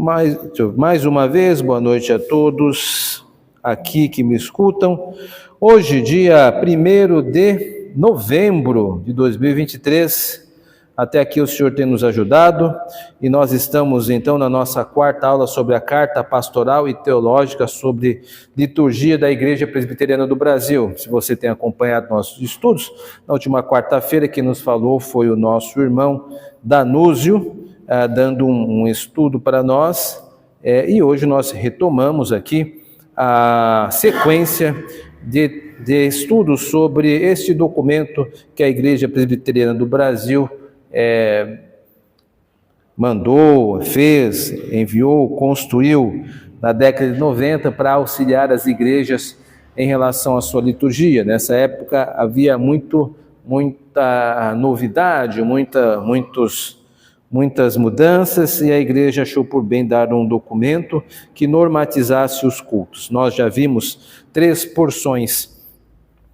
Mais uma vez, boa noite a todos aqui que me escutam. Hoje, dia 1º de novembro de 2023, até aqui o Senhor tem nos ajudado e nós estamos então na nossa quarta aula sobre a Carta Pastoral e Teológica sobre Liturgia da Igreja Presbiteriana do Brasil. Se você tem acompanhado nossos estudos, na última quarta-feira quem nos falou foi o nosso irmão Danúzio, dando um estudo para nós, e hoje nós retomamos aqui a sequência de estudos sobre este documento que a Igreja Presbiteriana do Brasil mandou, fez, enviou, construiu na década de 90 para auxiliar as igrejas em relação à sua liturgia. Nessa época havia muita novidade, muitas mudanças, e a igreja achou por bem dar um documento que normatizasse os cultos. Nós já vimos 3 porções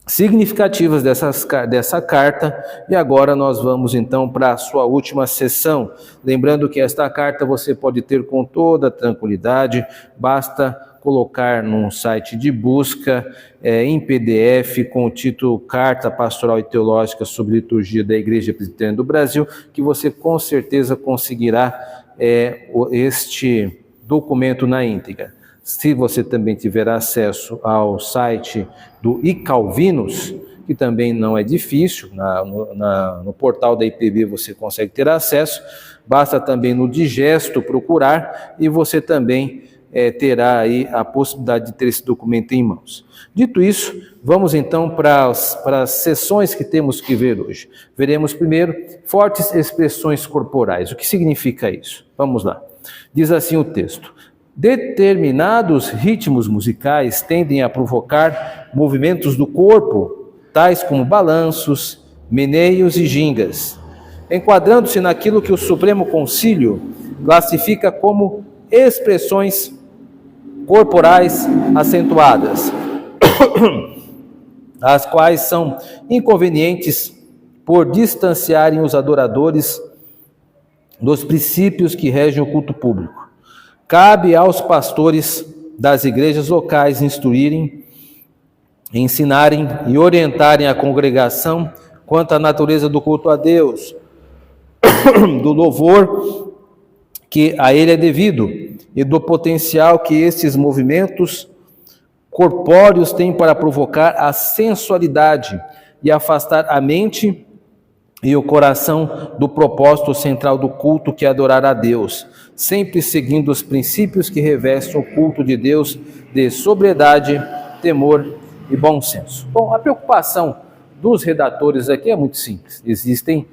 significativas dessa carta, e agora nós vamos então para a sua última sessão. Lembrando que esta carta você pode ter com toda tranquilidade, basta colocar num site de busca em PDF com o título Carta Pastoral e Teológica sobre Liturgia da Igreja Presbiteriana do Brasil, que você com certeza conseguirá este documento na íntegra. Se você também tiver acesso ao site do iCalvinos, que também não é difícil, no portal da IPB você consegue ter acesso, basta também no Digesto procurar e você também terá aí a possibilidade de ter esse documento em mãos. Dito isso, vamos então para as sessões que temos que ver hoje. Veremos primeiro fortes expressões corporais. O que significa isso? Vamos lá. Diz assim o texto: determinados ritmos musicais tendem a provocar movimentos do corpo, tais como balanços, meneios e gingas, enquadrando-se naquilo que o Supremo Concílio classifica como expressões corporais acentuadas, as quais são inconvenientes por distanciarem os adoradores dos princípios que regem o culto público. Cabe aos pastores das igrejas locais instruírem, ensinarem e orientarem a congregação quanto à natureza do culto a Deus, do louvor que a Ele é devido e do potencial que esses movimentos corpóreos têm para provocar a sensualidade e afastar a mente e o coração do propósito central do culto, que é adorar a Deus, sempre seguindo os princípios que revestem o culto de Deus de sobriedade, temor e bom senso. Bom, a preocupação dos redatores aqui é muito simples. Existem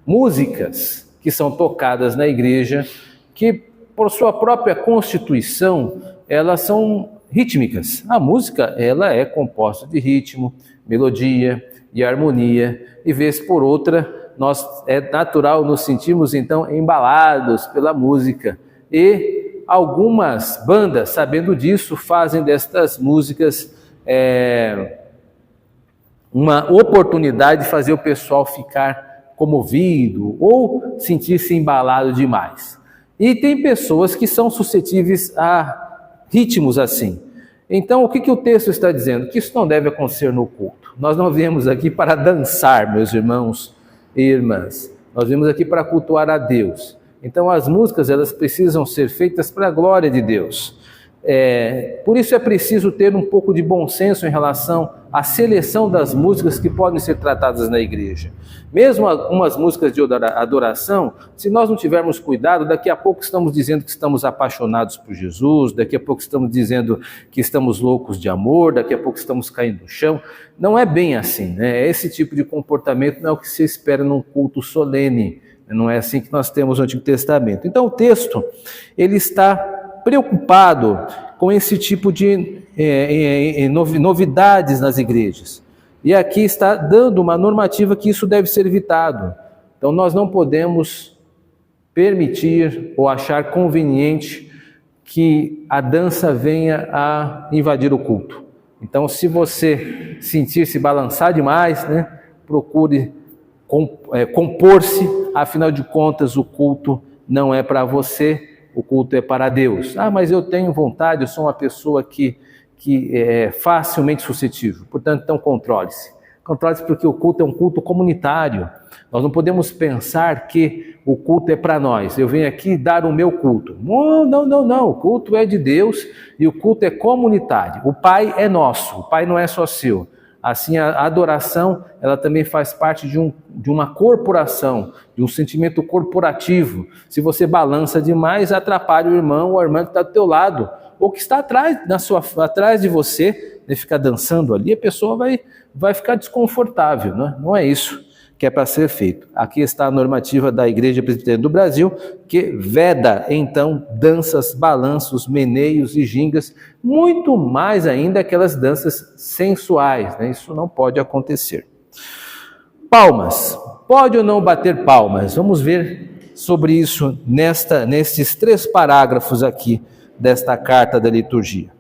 músicas que são tocadas na igreja que, por sua própria constituição, elas são rítmicas. A música, ela é composta de ritmo, melodia e harmonia, e vez por outra, é natural nos sentirmos então embalados pela música, e algumas bandas, sabendo disso, fazem destas músicas uma oportunidade de fazer o pessoal ficar comovido ou sentir-se embalado demais. E tem pessoas que são suscetíveis a ritmos assim. Então, o que o texto está dizendo? Que isso não deve acontecer no culto. Nós não viemos aqui para dançar, meus irmãos e irmãs. Nós viemos aqui para cultuar a Deus. Então, as músicas, elas precisam ser feitas para a glória de Deus. Por isso é preciso ter um pouco de bom senso em relação à seleção das músicas que podem ser tratadas na igreja. Mesmo algumas músicas de adoração, se nós não tivermos cuidado, daqui a pouco estamos dizendo que estamos apaixonados por Jesus, daqui a pouco estamos dizendo que estamos loucos de amor, daqui a pouco estamos caindo no chão. Não é bem assim, né? Esse tipo de comportamento não é o que se espera num culto solene, não é assim que nós temos no Antigo Testamento. Então o texto, ele está preocupado com esse tipo de novidades nas igrejas. E aqui está dando uma normativa que isso deve ser evitado. Então nós não podemos permitir ou achar conveniente que a dança venha a invadir o culto. Então, se você sentir-se balançar demais, procure compor-se, afinal de contas o culto não é para você, o culto é para Deus. Ah, mas eu tenho vontade, eu sou uma pessoa que é facilmente suscetível, portanto, então controle-se. Controle-se porque o culto é um culto comunitário. Nós não podemos pensar que o culto é para nós. Eu venho aqui dar o meu culto. Não. O culto é de Deus e o culto é comunitário. O Pai é nosso, o Pai não é só seu. Assim, a adoração, ela também faz parte de uma corporação, de um sentimento corporativo. Se você balança demais, atrapalha o irmão ou a irmã que está do teu lado, ou que está atrás de você, né, ficar dançando ali, a pessoa vai ficar desconfortável, né? Não é isso que é para ser feito. Aqui está a normativa da Igreja Presbiteriana do Brasil, que veda, então, danças, balanços, meneios e gingas, muito mais ainda aquelas danças sensuais, né? Isso não pode acontecer. Palmas. Pode ou não bater palmas? Vamos ver sobre isso nestes 3 parágrafos aqui desta carta da liturgia.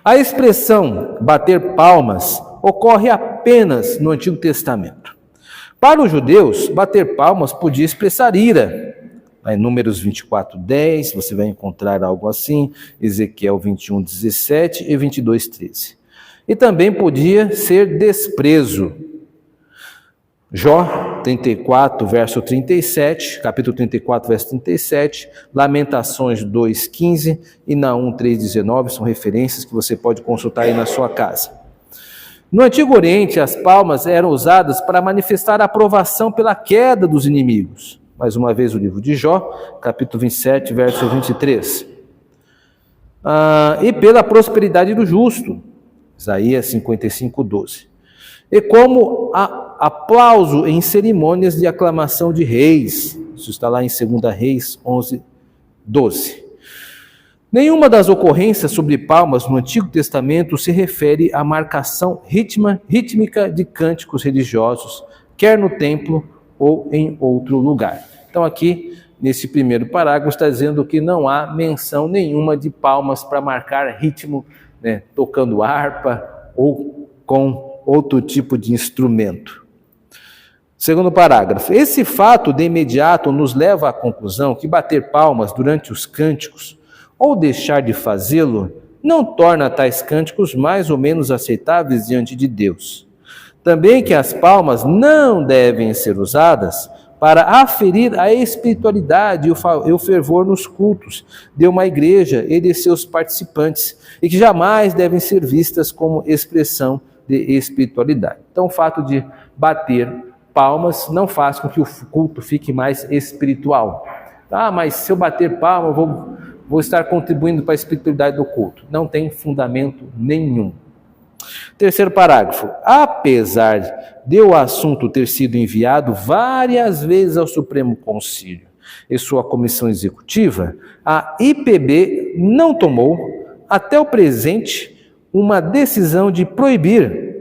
A expressão bater palmas ocorre apenas no Antigo Testamento. Para os judeus, bater palmas podia expressar ira. Em Números 24:10, você vai encontrar algo assim, Ezequiel 21:17 e 22:13. E também podia ser desprezo. Jó 34, verso 37, capítulo 34, verso 37, Lamentações 2:15 e Naum 3:19 são referências que você pode consultar aí na sua casa. No Antigo Oriente, as palmas eram usadas para manifestar a aprovação pela queda dos inimigos. Mais uma vez o livro de Jó, capítulo 27, verso 23. E pela prosperidade do justo, Isaías 55:12. E como aplauso em cerimônias de aclamação de reis. Isso está lá em 2 Reis 11:12. Nenhuma das ocorrências sobre palmas no Antigo Testamento se refere à marcação rítmica de cânticos religiosos, quer no templo ou em outro lugar. Então aqui, nesse primeiro parágrafo, está dizendo que não há menção nenhuma de palmas para marcar ritmo, né, tocando harpa ou com outro tipo de instrumento. Segundo parágrafo, esse fato de imediato nos leva à conclusão que bater palmas durante os cânticos ou deixar de fazê-lo não torna tais cânticos mais ou menos aceitáveis diante de Deus. Também que as palmas não devem ser usadas para aferir a espiritualidade e o fervor nos cultos de uma igreja e de seus participantes, e que jamais devem ser vistas como expressão de espiritualidade. Então, o fato de bater palmas não faz com que o culto fique mais espiritual. Mas se eu bater palma, eu vou estar contribuindo para a espiritualidade do culto. Não tem fundamento nenhum. Terceiro parágrafo. Apesar de o assunto ter sido enviado várias vezes ao Supremo Concílio e sua comissão executiva, a IPB não tomou, até o presente, uma decisão de proibir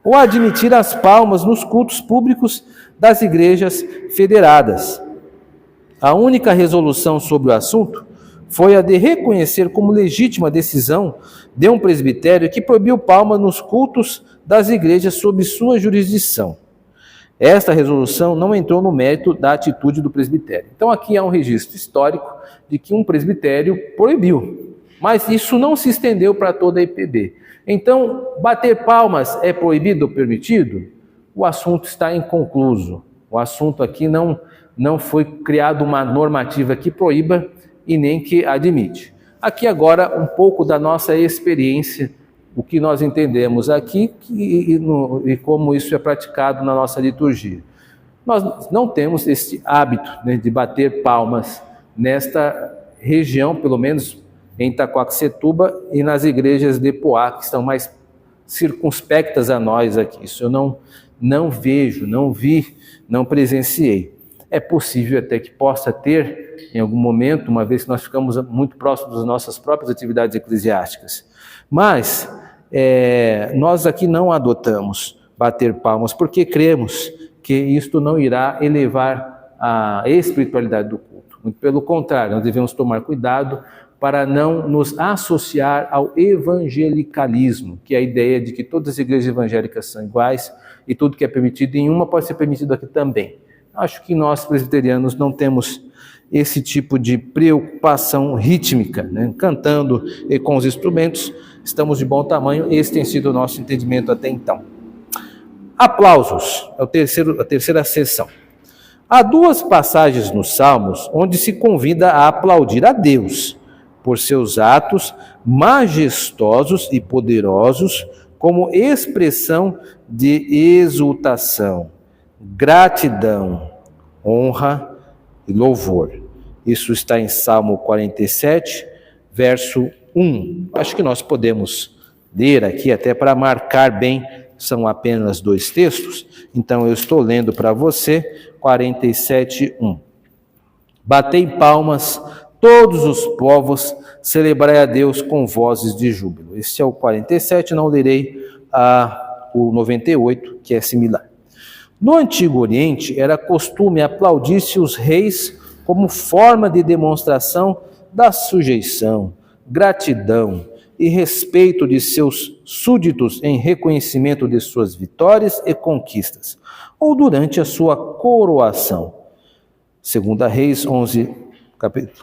ou admitir as palmas nos cultos públicos das igrejas federadas. A única resolução sobre o assunto foi a de reconhecer como legítima a decisão de um presbitério que proibiu palmas nos cultos das igrejas sob sua jurisdição. Esta resolução não entrou no mérito da atitude do presbitério. Então aqui há um registro histórico de que um presbitério proibiu, mas isso não se estendeu para toda a IPB. Então, bater palmas é proibido ou permitido? O assunto está inconcluso. O assunto aqui não foi criada uma normativa que proíba e nem que admite. Aqui agora um pouco da nossa experiência, o que nós entendemos aqui e como isso é praticado na nossa liturgia. Nós não temos esse hábito, né, de bater palmas nesta região, pelo menos em Itaquaquecetuba e nas igrejas de Poá, que estão mais circunspectas a nós aqui. Isso eu não vejo, não vi, não presenciei. É possível até que possa ter, em algum momento, uma vez que nós ficamos muito próximos das nossas próprias atividades eclesiásticas. Mas nós aqui não adotamos bater palmas, porque cremos que isto não irá elevar a espiritualidade do culto. Muito pelo contrário, nós devemos tomar cuidado para não nos associar ao evangelicalismo, que é a ideia de que todas as igrejas evangélicas são iguais e tudo que é permitido em uma pode ser permitido aqui também. Acho que nós presbiterianos não temos esse tipo de preocupação rítmica, né? Cantando e com os instrumentos, estamos de bom tamanho, esse tem sido o nosso entendimento até então. Aplausos, é a terceira sessão. Há duas passagens nos Salmos onde se convida a aplaudir a Deus por seus atos majestosos e poderosos, como expressão de exultação, gratidão, honra e louvor. Isso está em Salmo 47, verso 1. Acho que nós podemos ler aqui até para marcar bem, são apenas 2 textos, então eu estou lendo para você 47, 1. Batei palmas, todos os povos, celebrai a Deus com vozes de júbilo. Este é o 47, não lerei o 98, que é similar. No Antigo Oriente, era costume aplaudir-se os reis como forma de demonstração da sujeição, gratidão e respeito de seus súditos em reconhecimento de suas vitórias e conquistas, ou durante a sua coroação. 2 Reis 11,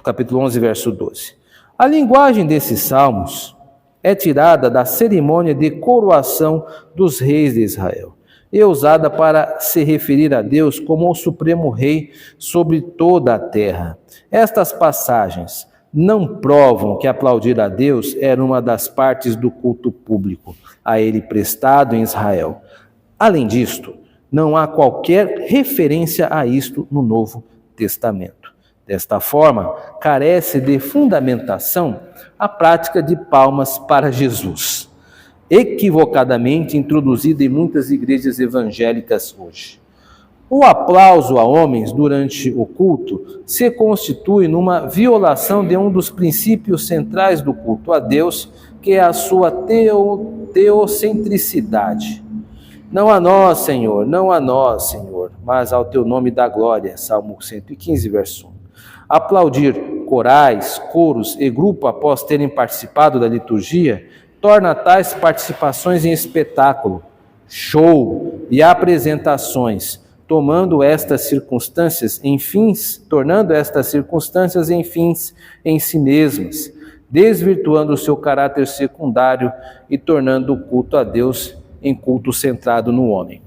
capítulo 11, verso 12. A linguagem desses salmos é tirada da cerimônia de coroação dos reis de Israel e usada para se referir a Deus como o supremo rei sobre toda a terra. Estas passagens não provam que aplaudir a Deus era uma das partes do culto público a ele prestado em Israel. Além disto, não há qualquer referência a isto no Novo Testamento. Desta forma, carece de fundamentação a prática de palmas para Jesus, equivocadamente introduzida em muitas igrejas evangélicas hoje. O aplauso a homens durante o culto se constitui numa violação de um dos princípios centrais do culto a Deus, que é a sua teocentricidade. Não a nós, Senhor, não a nós, Senhor, mas ao teu nome da glória. Salmo 115, verso 1. Aplaudir corais, coros e grupo após terem participado da liturgia torna tais participações em espetáculo, show e apresentações, tornando estas circunstâncias em fins em si mesmas, desvirtuando o seu caráter secundário e tornando o culto a Deus em culto centrado no homem.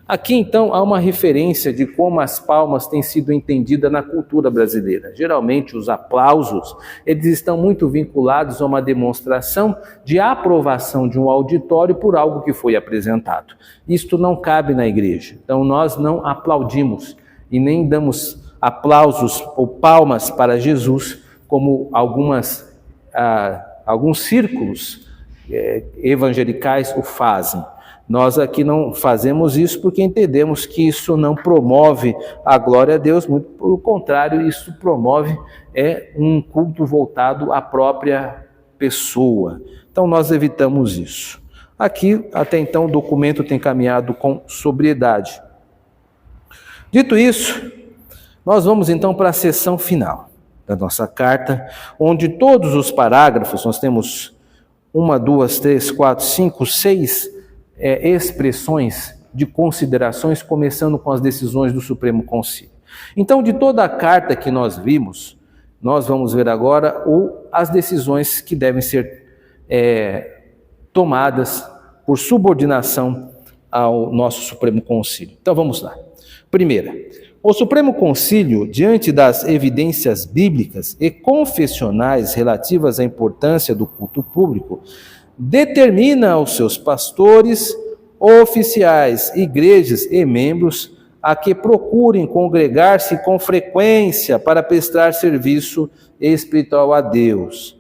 Aqui, então, há uma referência de como as palmas têm sido entendidas na cultura brasileira. Geralmente, os aplausos, eles estão muito vinculados a uma demonstração de aprovação de um auditório por algo que foi apresentado. Isto não cabe na igreja. Então, nós não aplaudimos e nem damos aplausos ou palmas para Jesus, como alguns círculos evangelicais o fazem. Nós aqui não fazemos isso porque entendemos que isso não promove a glória a Deus, muito pelo contrário, isso promove um culto voltado à própria pessoa. Então nós evitamos isso. Aqui, até então, o documento tem caminhado com sobriedade. Dito isso, nós vamos então para a seção final da nossa carta, onde todos os parágrafos, nós temos 1, 2, 3, 4, 5, 6 expressões de considerações, começando com as decisões do Supremo Concílio. Então, de toda a carta que nós vimos, nós vamos ver agora as decisões que devem ser tomadas por subordinação ao nosso Supremo Concílio. Então, vamos lá. Primeira, o Supremo Concílio, diante das evidências bíblicas e confessionais relativas à importância do culto público, determina aos seus pastores, oficiais, igrejas e membros a que procurem congregar-se com frequência para prestar serviço espiritual a Deus,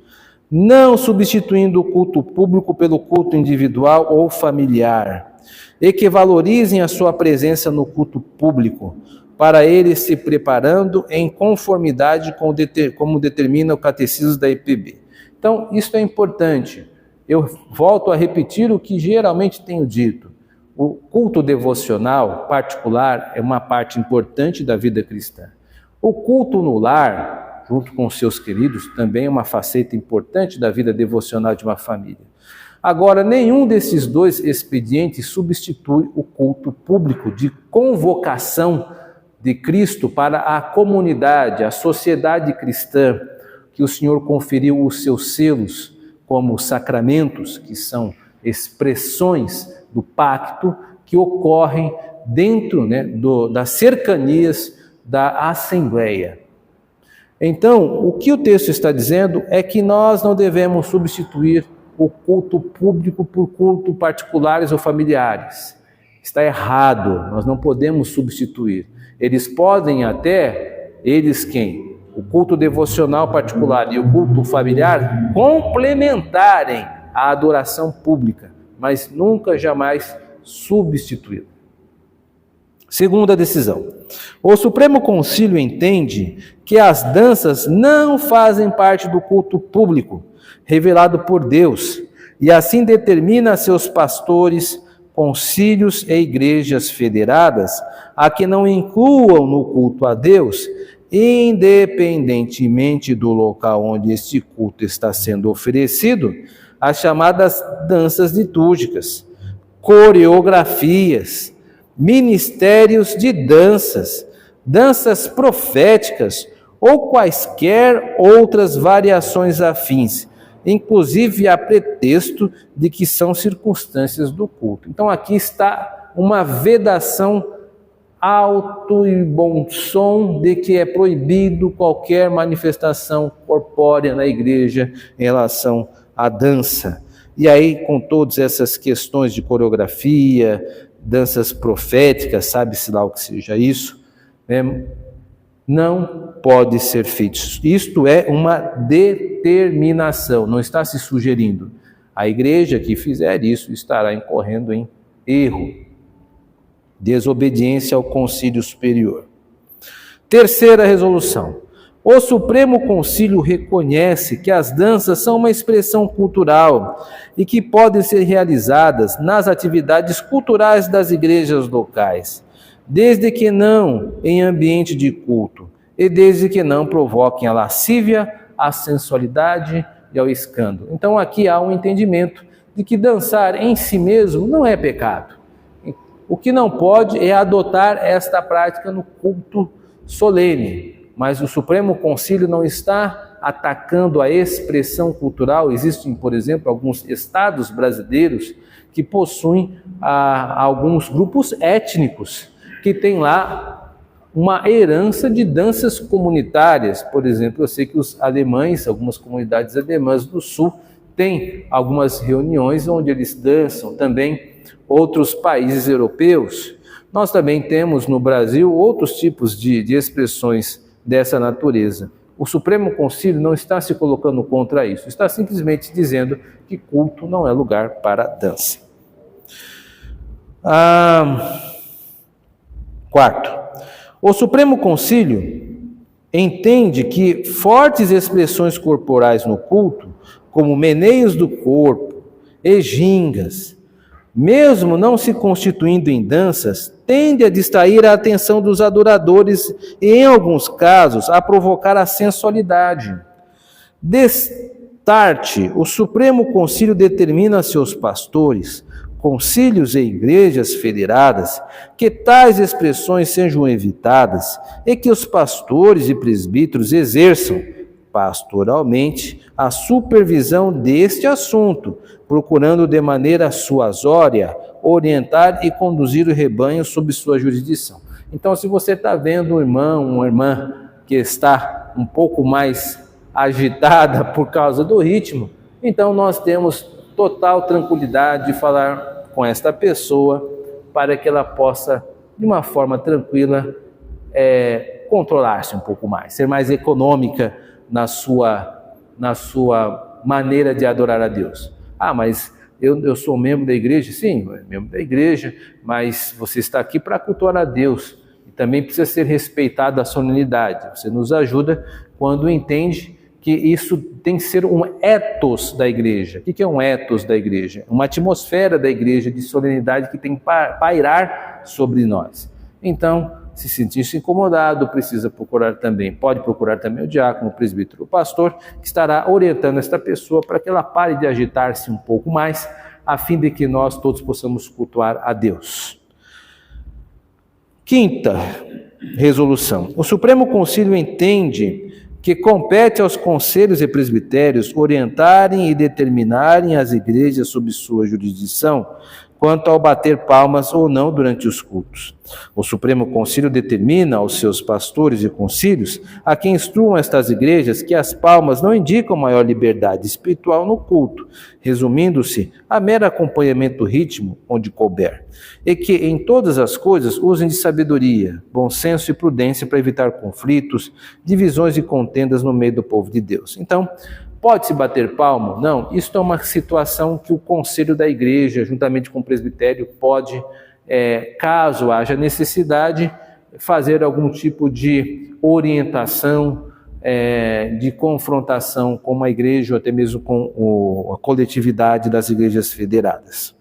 não substituindo o culto público pelo culto individual ou familiar, e que valorizem a sua presença no culto público, para eles se preparando em conformidade com como determina o Catecismo da IPB. Então, isso é importante. Eu volto a repetir o que geralmente tenho dito. O culto devocional particular é uma parte importante da vida cristã. O culto no lar, junto com seus queridos, também é uma faceta importante da vida devocional de uma família. Agora, nenhum desses dois expedientes substitui o culto público de convocação de Cristo para a comunidade, a sociedade cristã, que o Senhor conferiu os seus selos como sacramentos, que são expressões do pacto que ocorrem dentro, né, das cercanias da Assembleia. Então, o que o texto está dizendo é que nós não devemos substituir o culto público por culto particulares ou familiares. Está errado, nós não podemos substituir. Eles podem até, o culto devocional particular e o culto familiar, complementarem a adoração pública, mas nunca, jamais substituí-lo. Segunda decisão. O Supremo Concílio entende que as danças não fazem parte do culto público revelado por Deus e assim determina a seus pastores, concílios e igrejas federadas a que não incluam no culto a Deus, independentemente do local onde este culto está sendo oferecido, as chamadas danças litúrgicas, coreografias, ministérios de danças, danças proféticas ou quaisquer outras variações afins, inclusive a pretexto de que são circunstâncias do culto. Então aqui está uma vedação alto e bom som de que é proibido qualquer manifestação corpórea na igreja em relação à dança. E aí, com todas essas questões de coreografia, danças proféticas, sabe-se lá o que seja isso, né? Não pode ser feito. Isto é uma determinação, não está se sugerindo. A igreja que fizer isso estará incorrendo em erro, desobediência ao concílio superior. Terceira resolução. O Supremo Concílio reconhece que as danças são uma expressão cultural e que podem ser realizadas nas atividades culturais das igrejas locais, desde que não em ambiente de culto e desde que não provoquem a lascívia, a sensualidade e ao escândalo. Então aqui há um entendimento de que dançar em si mesmo não é pecado. O que não pode é adotar esta prática no culto solene. Mas o Supremo Concílio não está atacando a expressão cultural. Existem, por exemplo, alguns estados brasileiros que possuem alguns grupos étnicos que têm lá uma herança de danças comunitárias. Por exemplo, eu sei que os alemães, algumas comunidades alemãs do sul, têm algumas reuniões onde eles dançam, também outros países europeus. Nós também temos no Brasil outros tipos de expressões dessa natureza. O Supremo Concílio não está se colocando contra isso, está simplesmente dizendo que culto não é lugar para dança. Quarto, o Supremo Concílio entende que fortes expressões corporais no culto, como meneios do corpo e gingas, mesmo não se constituindo em danças, tende a distrair a atenção dos adoradores e, em alguns casos, a provocar a sensualidade. Destarte, o Supremo Concílio determina a seus pastores, concílios e igrejas federadas que tais expressões sejam evitadas e que os pastores e presbíteros exerçam pastoralmente a supervisão deste assunto, procurando de maneira suasória orientar e conduzir o rebanho sob sua jurisdição. Então, se você está vendo um irmão, uma irmã que está um pouco mais agitada por causa do ritmo, então nós temos total tranquilidade de falar com esta pessoa para que ela possa, de uma forma tranquila, controlar-se um pouco mais, ser mais econômica na sua maneira de adorar a Deus. Mas eu sou membro da igreja? Sim, membro da igreja, mas você está aqui para cultuar a Deus e também precisa ser respeitada a solenidade. Você nos ajuda quando entende que isso tem que ser um ethos da igreja. O que é um ethos da igreja? Uma atmosfera da igreja de solenidade que tem que pairar sobre nós. Então, se sentir-se incomodado, pode procurar também o diácono, o presbítero, o pastor, que estará orientando esta pessoa para que ela pare de agitar-se um pouco mais, a fim de que nós todos possamos cultuar a Deus. Quinta resolução. O Supremo Concílio entende que compete aos conselhos e presbitérios orientarem e determinarem as igrejas sob sua jurisdição quanto ao bater palmas ou não durante os cultos. O Supremo Concílio determina aos seus pastores e concílios, a quem instruam estas igrejas, que as palmas não indicam maior liberdade espiritual no culto, resumindo-se a mero acompanhamento do ritmo onde couber, e que em todas as coisas usem de sabedoria, bom senso e prudência para evitar conflitos, divisões e contendas no meio do povo de Deus. Então, pode-se bater palmo? Não, isso é uma situação que o conselho da igreja, juntamente com o presbitério, pode, caso haja necessidade, fazer algum tipo de orientação, de confrontação com a igreja, ou até mesmo com a coletividade das igrejas federadas.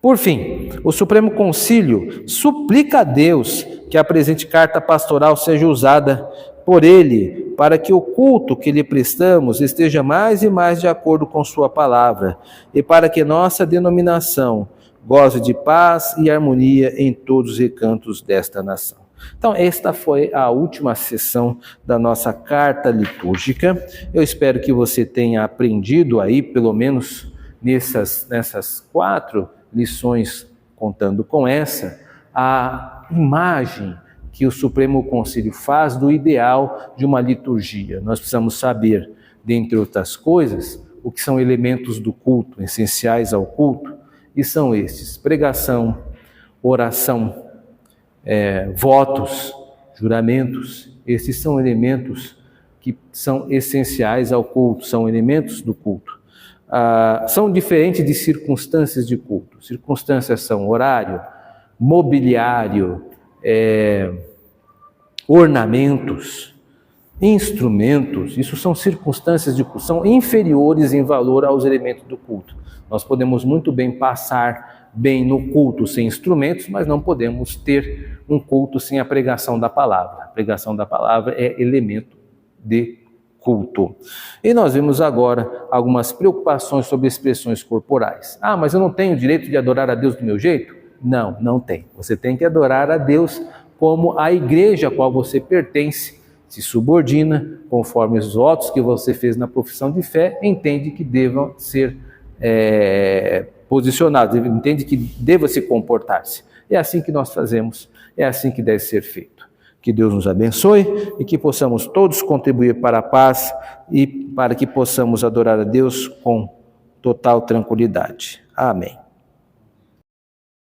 Por fim, o Supremo Concílio suplica a Deus que a presente carta pastoral seja usada por ele, para que o culto que lhe prestamos esteja mais e mais de acordo com sua palavra, e para que nossa denominação goze de paz e harmonia em todos os recantos desta nação. Então, esta foi a última sessão da nossa carta litúrgica. Eu espero que você tenha aprendido aí, pelo menos nessas 4 lições, contando com essa, a imagem que o Supremo Concílio faz do ideal de uma liturgia. Nós precisamos saber, dentre outras coisas, o que são elementos do culto, essenciais ao culto, e são estes: pregação, oração, votos, juramentos. Esses são elementos que são essenciais ao culto, são elementos do culto. São diferentes de circunstâncias de culto. Circunstâncias são horário, mobiliário, ornamentos, instrumentos. Isso são circunstâncias de culto, são inferiores em valor aos elementos do culto. Nós podemos muito bem passar bem no culto sem instrumentos, mas não podemos ter um culto sem a pregação da palavra. A pregação da palavra é elemento de culto. E nós vimos agora algumas preocupações sobre expressões corporais. Mas eu não tenho o direito de adorar a Deus do meu jeito? Não, não tem. Você tem que adorar a Deus como a igreja a qual você pertence, se subordina, conforme os votos que você fez na profissão de fé, entende que devam ser posicionados, entende que deva se comportar-se. É assim que nós fazemos, é assim que deve ser feito. Que Deus nos abençoe e que possamos todos contribuir para a paz e para que possamos adorar a Deus com total tranquilidade. Amém.